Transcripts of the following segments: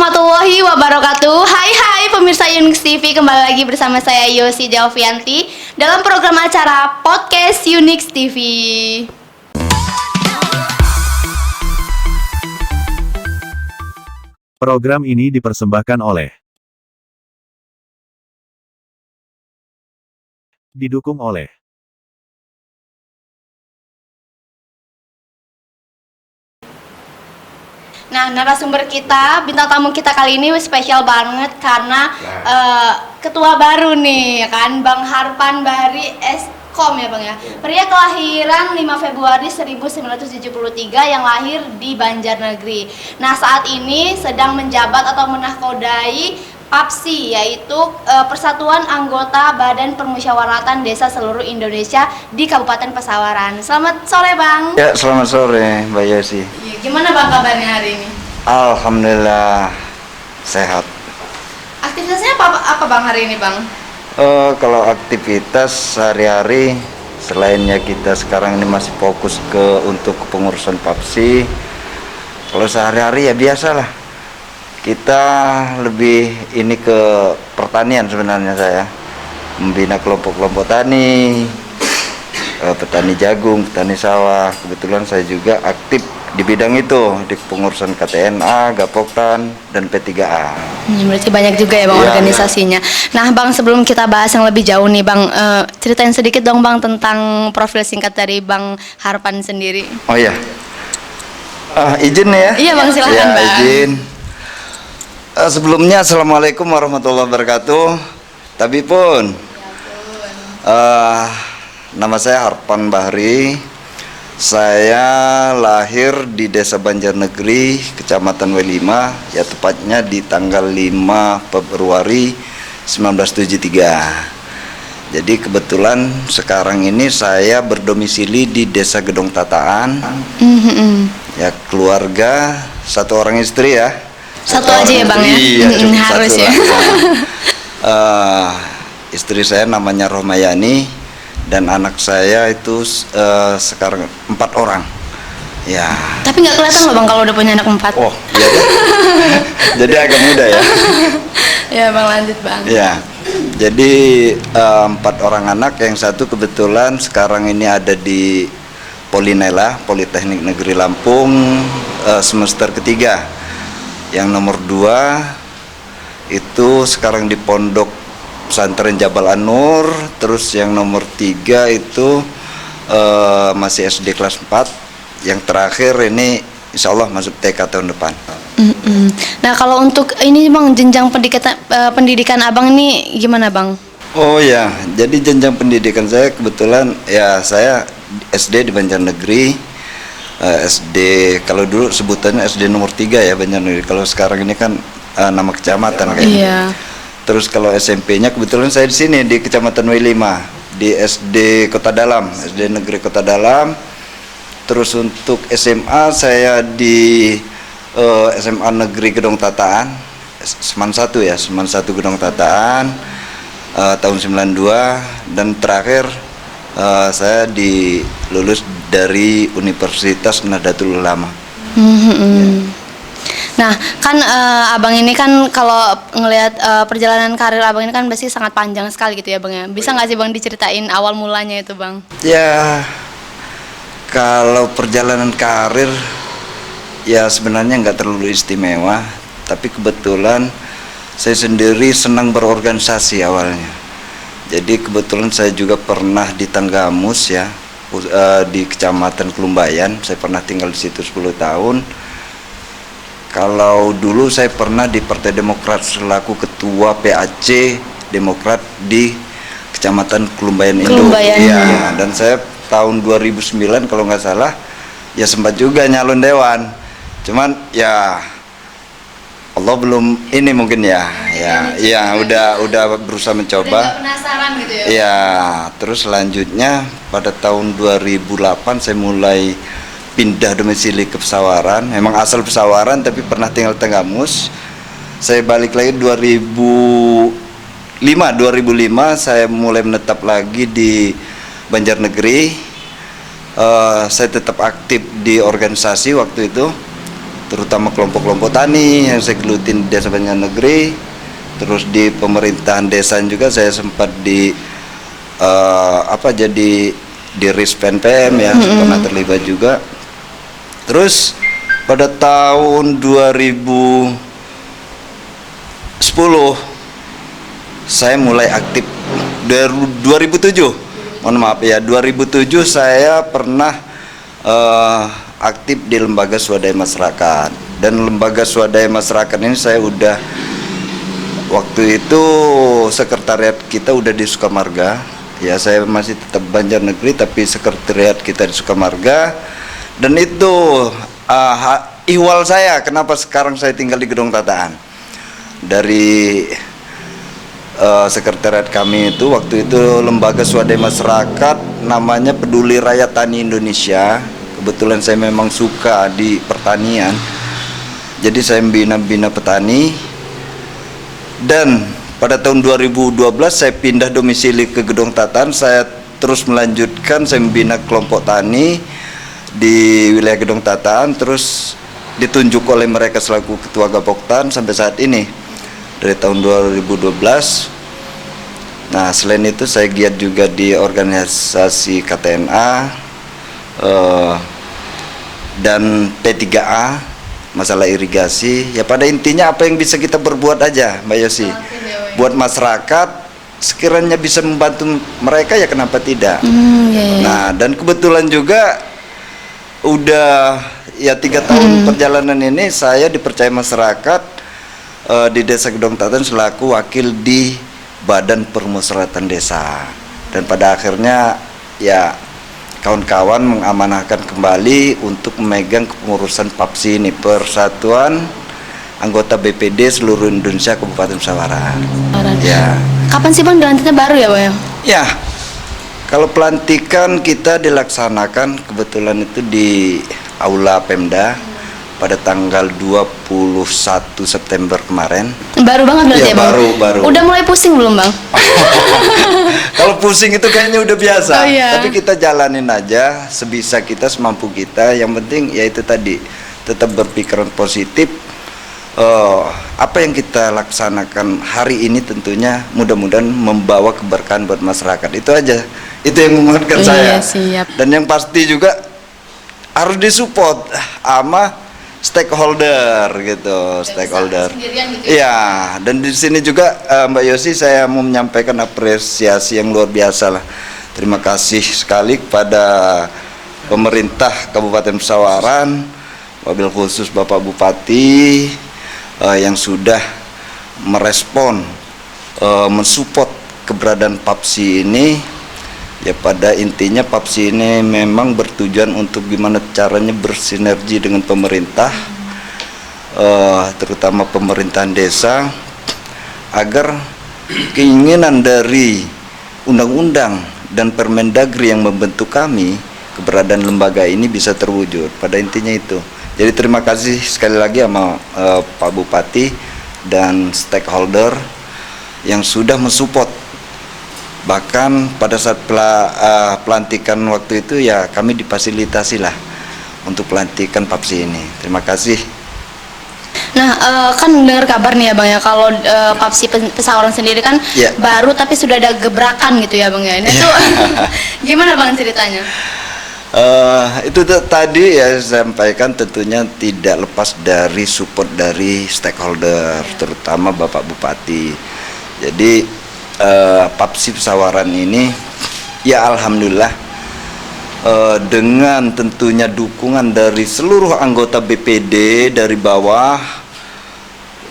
warahmatullahi wabarakatuh. Hai pemirsa Unix TV, kembali lagi bersama saya Yosi Jaufianti dalam program acara Podcast Unix TV. Program ini dipersembahkan oleh didukung oleh Nah, narasumber kita, bintang tamu kita kali ini spesial banget karena ketua baru nih, ya kan, Bang Harpan Bahri Eskom ya Bang ya. Pria kelahiran 5 Februari 1973 yang lahir di Banjarnegeri. Nah, saat ini sedang menjabat atau menahkodai PAPSI, yaitu Persatuan Anggota Badan Permusyawaratan Desa Seluruh Indonesia di Kabupaten Pesawaran. Selamat sore Bang. Ya, selamat sore Mbak Yosi. Gimana Bang kabarnya hari ini? Alhamdulillah sehat. Aktivitasnya apa Bang hari ini Bang? Kalau aktivitas sehari-hari, selainnya kita sekarang ini masih fokus untuk kepengurusan PAPSI. Kalau sehari-hari ya biasalah. Kita lebih ini ke pertanian sebenarnya, saya membina kelompok-kelompok tani, petani jagung, petani sawah. Kebetulan saya juga aktif di bidang itu, di pengurusan KTNA, Gapoktan, dan P3A. Berarti banyak juga ya Bang organisasinya. Nah Bang, sebelum kita bahas yang lebih jauh nih Bang, ceritain sedikit dong Bang tentang profil singkat dari Bang Harpan sendiri. Oh ya, izin ya? Iya Bang, silakan ya, Bang. Izin. Sebelumnya Assalamualaikum warahmatullahi wabarakatuh. Tapi pun nama saya Harpan Bahri. Saya lahir di Desa Banjarnegeri, Kecamatan W5, ya tepatnya di tanggal 5 Februari 1973. Jadi kebetulan sekarang ini saya berdomisili di Desa Gedong Tataan. Ya, keluarga satu orang istri ya. Satu aja ya Bang ya? Iya, harus ya. Istri saya namanya Rohmayani dan anak saya itu sekarang 4 orang. Ya. Tapi nggak kelihatan loh Bang kalau udah punya anak 4. Oh, iya. Jadi agak muda ya. Ya Bang, lanjut Bang. Ya. Jadi 4 orang anak, yang satu kebetulan sekarang ini ada di Polinela, Politeknik Negeri Lampung, semester ketiga. Yang nomor 2 itu sekarang di Pondok Pesantren Jabal An-Nur. Terus yang nomor 3 itu masih SD kelas 4. Yang terakhir ini insya Allah masuk TK tahun depan. Nah kalau untuk ini Bang, jenjang pendidikan Abang ini gimana Bang? Oh ya, jadi jenjang pendidikan saya kebetulan ya saya SD di Banjarnegeri. SD kalau dulu sebutannya SD nomor 3 ya Banjarnegeri. Kalau sekarang ini kan nama kecamatan kayaknya. Iya. Terus kalau SMP-nya kebetulan saya di sini di Kecamatan W5 di SD Kota Dalam, SD Negeri Kota Dalam. Terus untuk SMA saya di SMA Negeri Gedong Tataan, Seman 1 ya, Seman 1 Gedong Tataan tahun 92, dan terakhir saya lulus dari Universitas Nahdlatul Ulama. Nah kan Abang ini kan kalau ngelihat perjalanan karir Abang ini kan pasti sangat panjang sekali gitu ya Bang ya. Bisa nggak sih Bang diceritain awal mulanya itu Bang? Ya, kalau perjalanan karir ya sebenarnya nggak terlalu istimewa, tapi kebetulan saya sendiri senang berorganisasi awalnya. Jadi kebetulan saya juga pernah di Tanggamus ya, di Kecamatan Kelumbayan. Saya pernah tinggal di situ 10 tahun. Kalau dulu saya pernah di Partai Demokrat selaku ketua PAC Demokrat di Kecamatan Kelumbayan Indo. Ya, dan saya tahun 2009 kalau nggak salah ya sempat juga nyalon dewan. Cuman ya Allah belum ini mungkin ya udah berusaha mencoba. Udah penasaran gitu ya? Ya, terus selanjutnya pada tahun 2008 saya mulai pindah domisili ke Pesawaran. Memang asal Pesawaran tapi pernah tinggal Tanggamus. Saya balik lagi 2005 saya mulai menetap lagi di Banjarnegeri. Saya tetap aktif di organisasi waktu itu. terutama kelompok-kelompok tani yang saya gelutin di Desa Banjar Negeri. Terus di pemerintahan desa juga saya sempat jadi di Rispen PM ya, pernah terlibat juga. Terus pada tahun 2010 saya mulai aktif. 2007, mohon maaf ya, 2007 saya pernah aktif di lembaga swadaya masyarakat. Dan lembaga swadaya masyarakat ini saya udah, waktu itu sekretariat kita udah di Sukamarga. Ya, saya masih tetap Banjar Negeri tapi sekretariat kita di Sukamarga. Dan itu ihwal saya kenapa sekarang saya tinggal di Gedung Tataan. Dari sekretariat kami itu waktu itu lembaga swadaya masyarakat namanya Peduli Rakyat Tani Indonesia. Kebetulan saya memang suka di pertanian. Jadi saya membina petani. Dan pada tahun 2012 saya pindah domisili ke Gedung Tataan. Saya terus melanjutkan, saya membina kelompok tani di wilayah Gedung Tataan, terus ditunjuk oleh mereka selaku ketua Gapoktan sampai saat ini dari tahun 2012. Nah, selain itu saya giat juga di organisasi KTNA dan P3A masalah irigasi. Ya pada intinya apa yang bisa kita berbuat aja, Mbak Yosi, buat masyarakat, sekiranya bisa membantu mereka ya kenapa tidak. Nah, dan kebetulan juga udah ya 3 tahun perjalanan ini saya dipercaya masyarakat di Desa Gedong Tataan selaku wakil di Badan Permusyawaratan Desa. Dan pada akhirnya ya kawan-kawan mengamanahkan kembali untuk memegang kepengurusan PAPSI ini, Persatuan Anggota BPD Seluruh Indonesia Kabupaten Sawaran. Ya. Kapan sih Bang dilantiknya baru ya Bang? Ya, kalau pelantikan kita dilaksanakan kebetulan itu di Aula Pemda pada tanggal 21 September kemarin. Baru banget berarti ya Bang? Baru. Udah mulai pusing belum Bang? Kalau pusing itu kayaknya udah biasa. Oh, iya. Tapi kita jalanin aja sebisa kita, semampu kita. Yang penting ya itu tadi, tetap berpikiran positif. Apa yang kita laksanakan hari ini tentunya mudah-mudahan membawa keberkahan buat masyarakat. Itu aja. Itu yang menguatkan saya. Siap. Dan yang pasti juga harus disupport sama stakeholder gitu, stakeholder. Iya, dan di sini juga Mbak Yosi saya mau menyampaikan apresiasi yang luar biasa lah. Terima kasih sekali kepada pemerintah Kabupaten Sawaran, wabil khusus Bapak Bupati yang sudah merespon, mensupport keberadaan PAPSI ini. Ya pada intinya PAPSI ini memang bertujuan untuk gimana caranya bersinergi dengan pemerintah, terutama pemerintahan desa, agar keinginan dari undang-undang dan Permendagri yang membentuk kami, keberadaan lembaga ini bisa terwujud. Pada intinya itu. Jadi terima kasih sekali lagi sama Pak Bupati dan stakeholder yang sudah mensupport. Bahkan pada saat pelantikan waktu itu ya kami difasilitasi lah untuk pelantikan PAPSI ini. Terima kasih. Nah, kan dengar kabar nih ya Bang ya, kalau PAPSI Pesawaran sendiri kan baru tapi sudah ada gebrakan gitu ya Bang ya. Itu gimana Bang ceritanya? Itu tadi ya saya sampaikan, tentunya tidak lepas dari support dari stakeholder, terutama Bapak Bupati. Jadi PAPSI Pesawaran ini ya alhamdulillah dengan tentunya dukungan dari seluruh anggota BPD dari bawah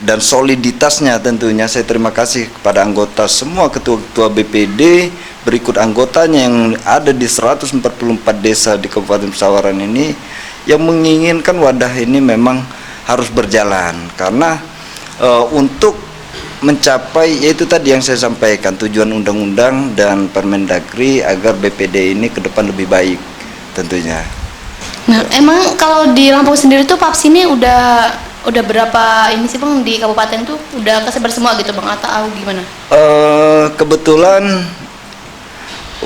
dan soliditasnya, tentunya saya terima kasih kepada anggota semua ketua-ketua BPD berikut anggotanya yang ada di 144 desa di Kabupaten Pesawaran ini yang menginginkan wadah ini memang harus berjalan karena untuk mencapai yaitu tadi yang saya sampaikan, tujuan undang-undang dan Permendagri agar BPD ini ke depan lebih baik tentunya. Nah, emang kalau di Lampung sendiri tuh PAPSI ini udah berapa ini sih Bang di kabupaten tuh udah kesebar semua gitu Bang atau gimana? Kebetulan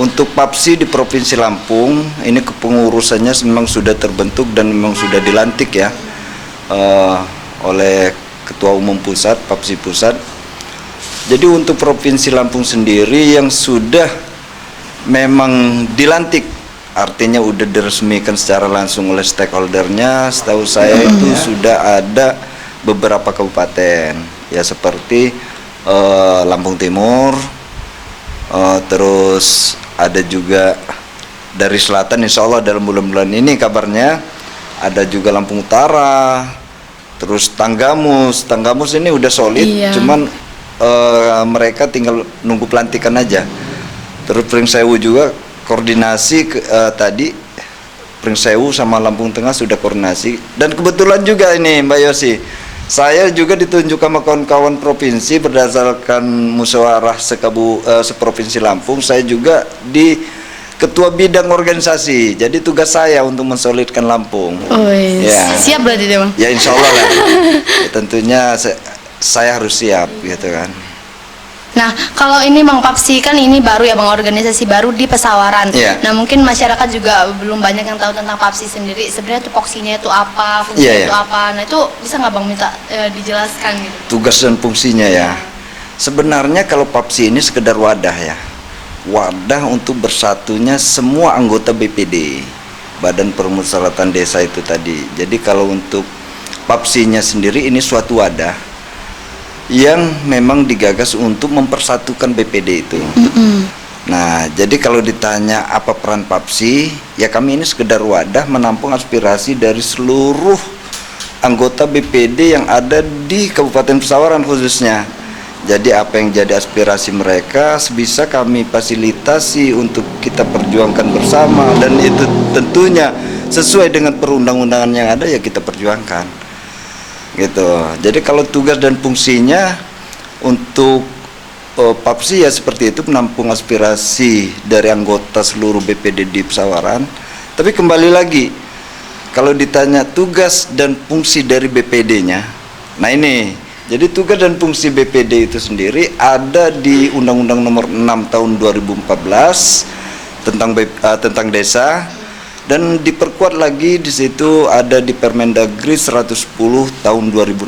untuk PAPSI di Provinsi Lampung ini kepengurusannya memang sudah terbentuk dan memang sudah dilantik ya oleh Ketua Umum Pusat, Papsi Pusat. Jadi untuk Provinsi Lampung sendiri yang sudah memang dilantik, artinya udah diresmikan secara langsung oleh stakeholdernya, setahu saya itu sudah ada beberapa kabupaten, ya seperti Lampung Timur, terus ada juga dari selatan, insya Allah dalam bulan-bulan ini kabarnya ada juga Lampung Utara, terus Tanggamus ini udah solid, cuman mereka tinggal nunggu pelantikan aja. Terus Pringsewu juga koordinasi tadi Pringsewu sama Lampung Tengah sudah koordinasi, dan kebetulan juga ini Mbak Yosi, saya juga ditunjuk sama kawan-kawan provinsi berdasarkan musyawarah seprovinsi Lampung. Saya juga di ketua bidang organisasi, jadi tugas saya untuk mensolidkan Lampung. Ya. Siap berarti deh Bang? Ya insya Allah lah. Ya, tentunya saya harus siap gitu kan. Nah, kalau ini Bang Papsi kan ini baru ya Bang, organisasi baru di Pesawaran. Nah, mungkin masyarakat juga belum banyak yang tahu tentang Papsi sendiri. Sebenarnya tupoksinya itu apa, fungsinya itu apa. Nah, itu bisa nggak Bang minta dijelaskan gitu? Tugas dan fungsinya ya. Sebenarnya kalau Papsi ini sekedar wadah ya. Wadah untuk bersatunya semua anggota BPD, Badan Permusyawaratan Desa itu tadi. Jadi kalau untuk Papsinya sendiri ini suatu wadah yang memang digagas untuk mempersatukan BPD itu. Nah, jadi kalau ditanya apa peran Papsi, ya kami ini sekedar wadah menampung aspirasi dari seluruh anggota BPD yang ada di Kabupaten Pesawaran khususnya. Jadi apa yang jadi aspirasi mereka sebisa kami fasilitasi untuk kita perjuangkan bersama, dan itu tentunya sesuai dengan perundang-undangan yang ada ya kita perjuangkan. Gitu. Jadi kalau tugas dan fungsinya untuk Papsi ya seperti itu, menampung aspirasi dari anggota seluruh BPD di Pesawaran. Tapi kembali lagi, kalau ditanya tugas dan fungsi dari BPD-nya, nah ini, jadi tugas dan fungsi BPD itu sendiri ada di Undang-Undang Nomor 6 Tahun 2014 tentang desa. Dan diperkuat lagi di situ ada di Permendagri 110 tahun 2016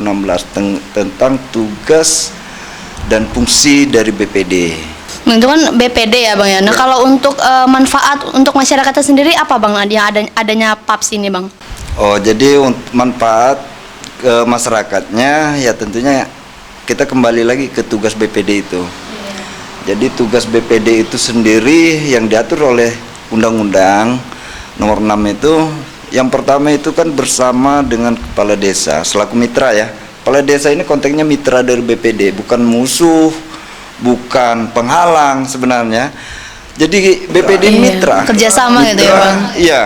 tentang tugas dan fungsi dari BPD. Itu kan BPD ya Bang ya. Nah, kalau untuk manfaat untuk masyarakatnya sendiri apa Bang yang adanya Papsi ini Bang? Oh, jadi manfaat ke masyarakatnya ya tentunya kita kembali lagi ke tugas BPD itu. Jadi tugas BPD itu sendiri yang diatur oleh Undang-Undang Nomor 6 itu, yang pertama itu kan bersama dengan kepala desa selaku mitra ya. Kepala desa ini konteksnya mitra dari BPD, bukan musuh, bukan penghalang sebenarnya. Jadi BPD mitra. Kerjasama gitu ya Bang? Iya.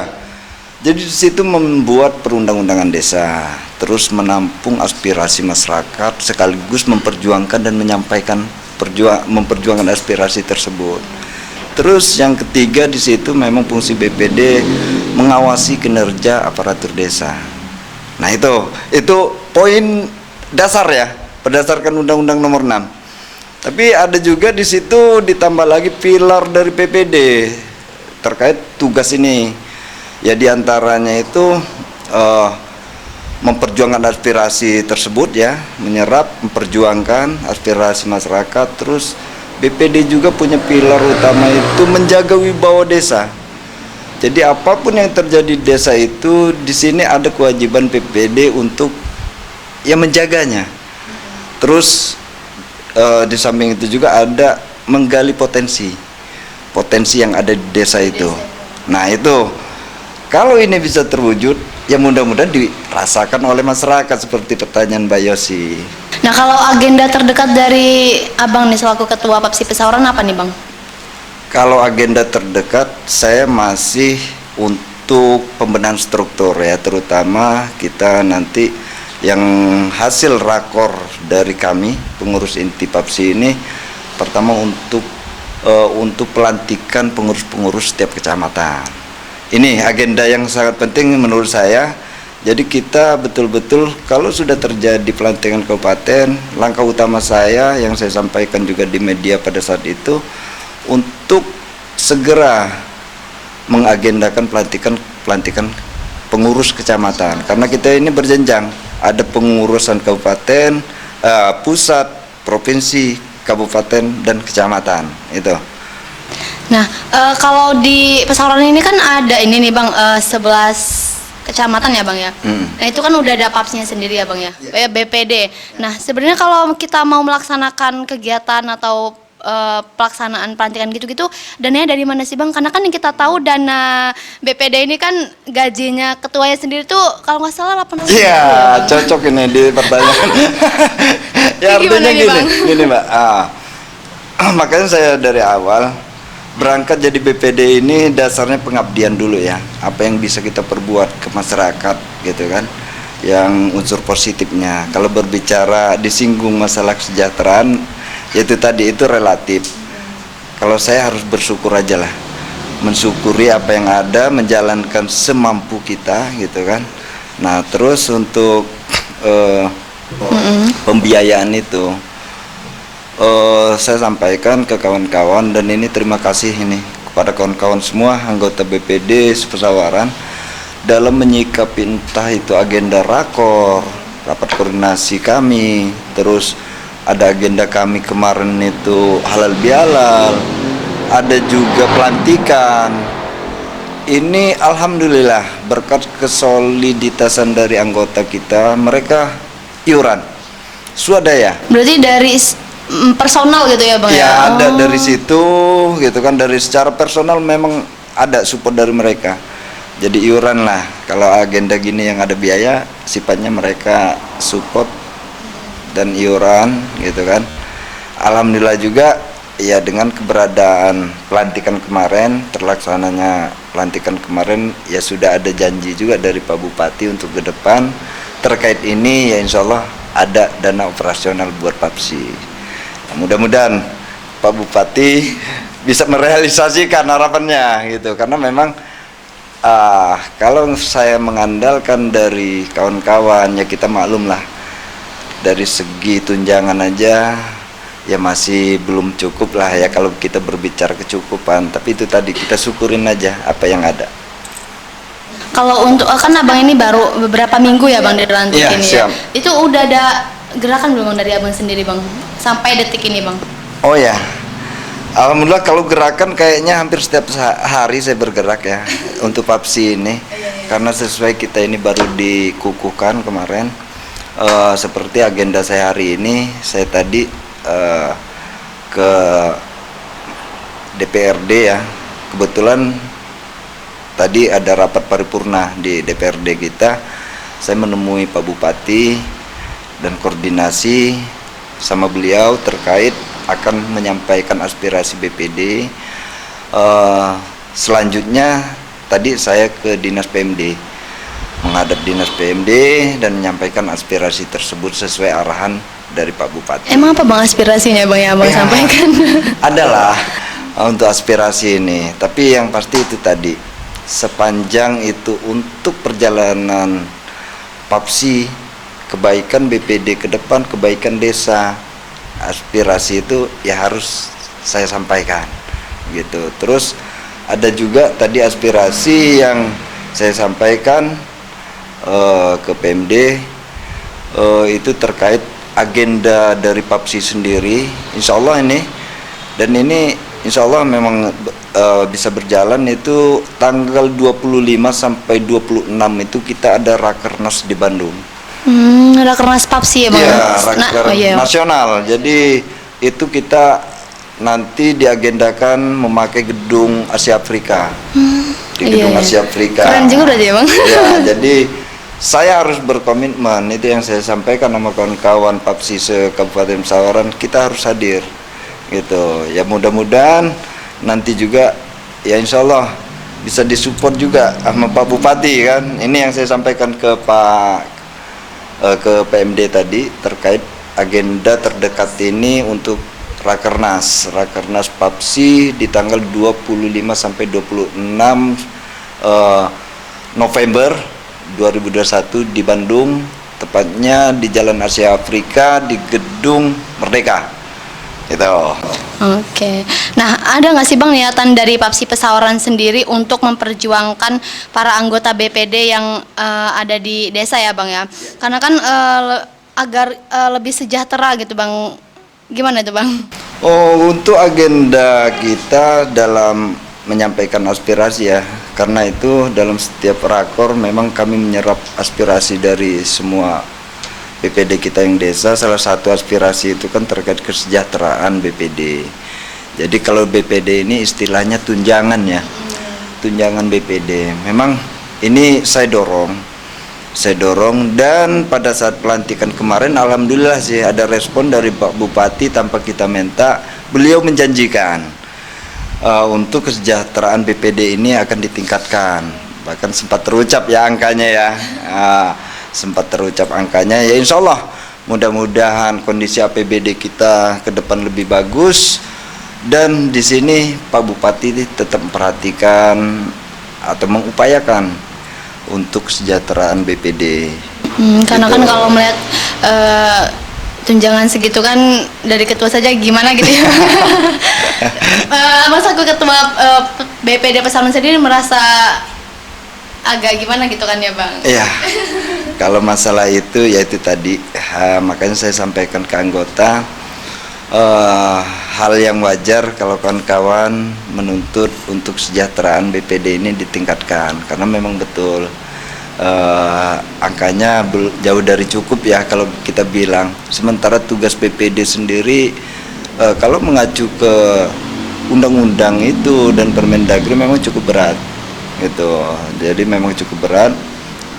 Jadi di situ membuat perundang-undangan desa, terus menampung aspirasi masyarakat sekaligus memperjuangkan dan menyampaikan memperjuangkan aspirasi tersebut. Terus yang ketiga di situ memang fungsi BPD mengawasi kinerja aparatur desa. Nah itu poin dasar ya, berdasarkan Undang-Undang Nomor 6. Tapi ada juga di situ ditambah lagi pilar dari BPD terkait tugas ini. Ya diantaranya itu memperjuangkan aspirasi tersebut ya, memperjuangkan aspirasi masyarakat. Terus BPD juga punya pilar utama itu menjaga wibawa desa. Jadi apapun yang terjadi di desa itu di sini ada kewajiban BPD untuk ya menjaganya. Terus di samping itu juga ada menggali potensi yang ada di desa itu. Nah itu kalau ini bisa terwujud ya mudah-mudahan dirasakan oleh masyarakat seperti pertanyaan Mbak Yosi. Nah, kalau agenda terdekat dari Abang nih selaku Ketua Papsi Pesawaran apa nih Bang? Kalau agenda terdekat saya masih untuk pembenahan struktur ya, terutama kita nanti yang hasil rakor dari kami pengurus inti Papsi ini pertama untuk pelantikan pengurus-pengurus setiap kecamatan. Ini agenda yang sangat penting menurut saya. Jadi kita betul-betul kalau sudah terjadi pelantikan kabupaten, langkah utama saya yang saya sampaikan juga di media pada saat itu untuk segera mengagendakan pelantikan pengurus kecamatan, karena kita ini berjenjang. ada pengurusan kabupaten, pusat, provinsi, kabupaten dan kecamatan itu. Nah, kalau di Pesawaran ini kan ada ini nih Bang, 11 kecamatan ya Bang ya. Nah itu kan udah ada PAPS-nya sendiri ya Bang ya, BPD. Nah sebenarnya kalau kita mau melaksanakan kegiatan atau pelaksanaan pelantikan gitu-gitu, dananya dari mana sih Bang? Karena kan yang kita tahu dana BPD ini kan gajinya ketuanya sendiri tuh kalau nggak salah 800 ribu. Iya, cocok ini di pertanyaan. Ya artinya gini Mbak. Makanya saya dari awal berangkat jadi BPD ini dasarnya pengabdian dulu ya. Apa yang bisa kita perbuat ke masyarakat gitu kan, yang unsur positifnya. Kalau berbicara disinggung masalah kesejahteraan, yaitu tadi itu relatif. Kalau saya harus bersyukur aja lah, mensyukuri apa yang ada, menjalankan semampu kita gitu kan. Nah terus untuk pembiayaan itu saya sampaikan ke kawan-kawan, dan ini terima kasih ini kepada kawan-kawan semua anggota BPD Pesawaran dalam menyikapi entah itu agenda rakor, rapat koordinasi kami, terus ada agenda kami kemarin itu halal bihalal, ada juga pelantikan. Ini alhamdulillah berkat kesoliditasan dari anggota kita, mereka iuran swadaya. Berarti dari personal gitu ya Bang ya? Ya ada dari situ gitu kan, dari secara personal memang ada support dari mereka. Jadi iuran lah, kalau agenda gini yang ada biaya sifatnya mereka support dan iuran gitu kan. Alhamdulillah juga ya dengan keberadaan pelantikan kemarin, terlaksananya pelantikan kemarin ya sudah ada janji juga dari Pak Bupati untuk ke depan terkait ini ya insya Allah ada dana operasional buat PAPSI. Mudah-mudahan Pak Bupati bisa merealisasikan harapannya gitu, karena memang kalau saya mengandalkan dari kawan-kawan ya kita maklum lah, dari segi tunjangan aja ya masih belum cukup lah ya kalau kita berbicara kecukupan, tapi itu tadi kita syukurin aja apa yang ada. Kalau untuk kan Abang ini baru beberapa minggu ya Bang di Rantik Iya, ini siap. ya. Itu udah ada gerakan belum Bang dari Abang sendiri Bang sampai detik ini Bang? Oh ya, alhamdulillah kalau gerakan kayaknya hampir setiap hari saya bergerak ya untuk PAPSI ini, karena sesuai kita ini baru dikukuhkan kemarin. Seperti agenda saya hari ini, saya tadi ke DPRD ya, kebetulan tadi ada rapat paripurna di DPRD kita. Saya menemui Pak Bupati dan koordinasi sama beliau terkait akan menyampaikan aspirasi BPD. Selanjutnya tadi saya ke Dinas PMD, menghadap Dinas PMD dan menyampaikan aspirasi tersebut sesuai arahan dari Pak Bupati. Emang apa Bang aspirasinya Bang yang Abang Ya, sampaikan? Adalah untuk aspirasi ini, tapi yang pasti itu tadi, sepanjang itu untuk perjalanan PAPSI, kebaikan BPD ke depan, kebaikan desa, aspirasi itu ya harus saya sampaikan gitu. Terus ada juga tadi aspirasi yang saya sampaikan ke PMD, itu terkait agenda dari PAPSI sendiri, insya Allah ini, dan ini insya Allah memang bisa berjalan itu tanggal 25 sampai 26 itu kita ada Rakernas di Bandung. Rakernas PAPSI ya Bang? Iya, Iya. nasional. Jadi itu kita nanti diagendakan memakai gedung Asia Afrika. Di gedung Asia Afrika. Keren juga berarti ya Bang? Ya, jadi saya harus berkomitmen, itu yang saya sampaikan sama kawan-kawan PAPSI se-Kabupaten Pesawaran, kita harus hadir gitu. Ya mudah-mudahan nanti juga ya insya Allah bisa disupport juga sama Pak Bupati kan. Ini yang saya sampaikan ke PMD tadi terkait agenda terdekat ini untuk Rakernas PAPSI di tanggal 25 sampai 26 November 2021 di Bandung, tepatnya di Jalan Asia Afrika di Gedung Merdeka. Gitu. Oke. Nah, ada nggak sih Bang niatan dari Papsi Pesawaran sendiri untuk memperjuangkan para anggota BPD yang ada di desa ya Bang ya? Karena kan agar lebih sejahtera gitu Bang. Gimana itu Bang? Oh, untuk agenda kita dalam menyampaikan aspirasi ya, karena itu dalam setiap rakor memang kami menyerap aspirasi dari semua BPD kita yang desa. Salah satu aspirasi itu kan terkait kesejahteraan BPD. Jadi kalau BPD ini istilahnya tunjangan ya, tunjangan BPD. Memang ini saya dorong dan pada saat pelantikan kemarin alhamdulillah sih ada respon dari Pak Bupati tanpa kita minta. Beliau menjanjikan untuk kesejahteraan BPD ini akan ditingkatkan, bahkan sempat terucap ya angkanya ya, sempat terucap angkanya ya. Insya Allah mudah-mudahan kondisi APBD kita ke depan lebih bagus, dan di sini Pak Bupati tetap memperhatikan atau mengupayakan untuk kesejahteraan BPD. Karena Gitu. kan kalau melihat tunjangan segitu kan dari ketua saja gimana gitu ya. Masa aku ketua BPD Pesawaran sendiri merasa agak gimana gitu kan ya Bang? Iya, kalau masalah itu ya itu tadi, makanya saya sampaikan ke anggota hal yang wajar kalau kawan-kawan menuntut untuk kesejahteraan BPD ini ditingkatkan, karena memang betul angkanya jauh dari cukup ya kalau kita bilang. Sementara tugas BPD sendiri kalau mengacu ke undang-undang itu dan Permendagri memang cukup berat gitu. Jadi memang cukup berat.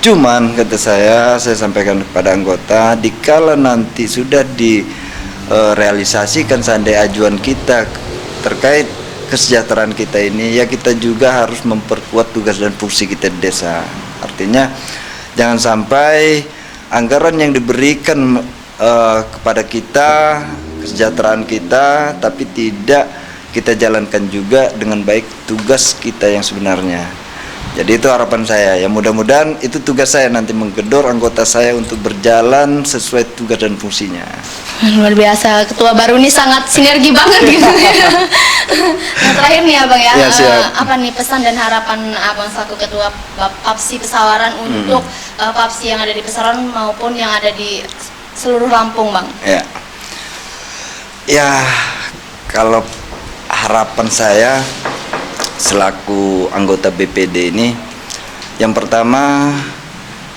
Cuman kata saya sampaikan kepada anggota, dikala nanti sudah direalisasikan seandainya ajuan kita terkait kesejahteraan kita ini, ya kita juga harus memperkuat tugas dan fungsi kita di desa. Artinya jangan sampai anggaran yang diberikan kepada kita, kesejahteraan kita, tapi tidak kita jalankan juga dengan baik tugas kita yang sebenarnya. Jadi itu harapan saya ya, mudah-mudahan itu tugas saya nanti menggedor anggota saya untuk berjalan sesuai tugas dan fungsinya. Luar biasa, ketua baru ini sangat sinergi banget gitu ya. Nah terakhir nih Abang ya, Ya, siap. apa nih pesan dan harapan Abang selaku ketua Papsi Pesawaran untuk Papsi yang ada di Pesawaran maupun yang ada di seluruh Lampung Bang? Ya, kalau harapan saya selaku anggota BPD ini, yang pertama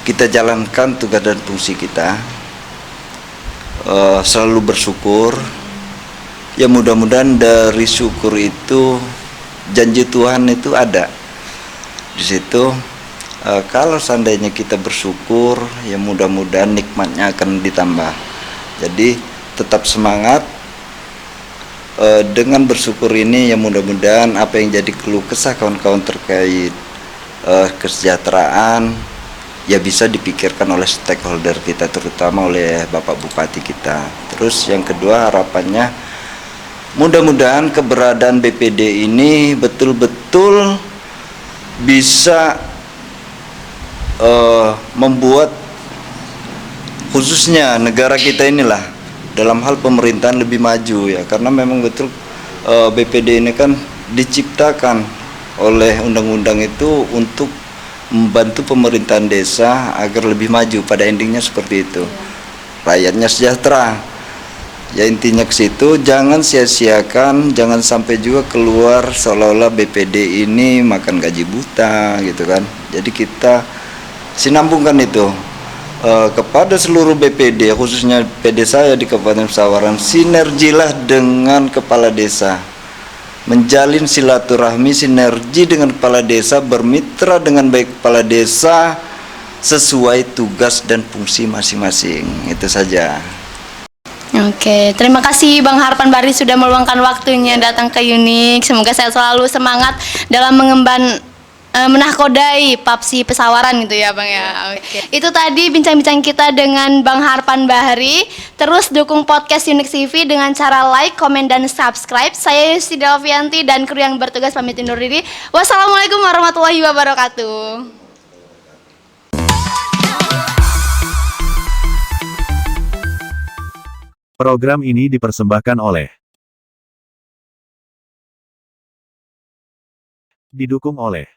kita jalankan tugas dan fungsi kita, selalu bersyukur. Ya mudah-mudahan dari syukur itu janji Tuhan itu ada di situ. Kalau seandainya kita bersyukur, ya mudah-mudahan nikmatnya akan ditambah. Jadi tetap semangat. Dengan bersyukur ini ya mudah-mudahan apa yang jadi keluh kesah kawan-kawan terkait kesejahteraan ya bisa dipikirkan oleh stakeholder kita, terutama oleh Bapak Bupati kita. Terus yang kedua harapannya mudah-mudahan keberadaan BPD ini betul-betul bisa membuat khususnya negara kita inilah dalam hal pemerintahan lebih maju ya, karena memang betul BPD ini kan diciptakan oleh undang-undang itu untuk membantu pemerintahan desa agar lebih maju. Pada endingnya seperti itu, rakyatnya sejahtera ya, intinya ke situ. Jangan sia-siakan, jangan sampai juga keluar seolah-olah BPD ini makan gaji buta gitu kan. Jadi kita sinambungkan itu kepada seluruh BPD, khususnya PD saya di Kabupaten Pesawaran, sinergilah dengan kepala desa, menjalin silaturahmi, sinergi dengan kepala desa, bermitra dengan baik kepala desa sesuai tugas dan fungsi masing-masing. Itu saja. Oke, terima kasih Bang Harpan Bari sudah meluangkan waktunya datang ke Unik. Semoga saya selalu semangat dalam mengemban menahkodai Papsi Pesawaran gitu ya Bang ya. Oke. Itu tadi bincang-bincang kita dengan Bang Harpan Bahari. Terus dukung podcast Unik TV dengan cara like, komen, dan subscribe. Saya Yusti Delvianti dan kru yang bertugas pamit undur diri. Wassalamualaikum warahmatullahi wabarakatuh. Program ini dipersembahkan oleh Didukung oleh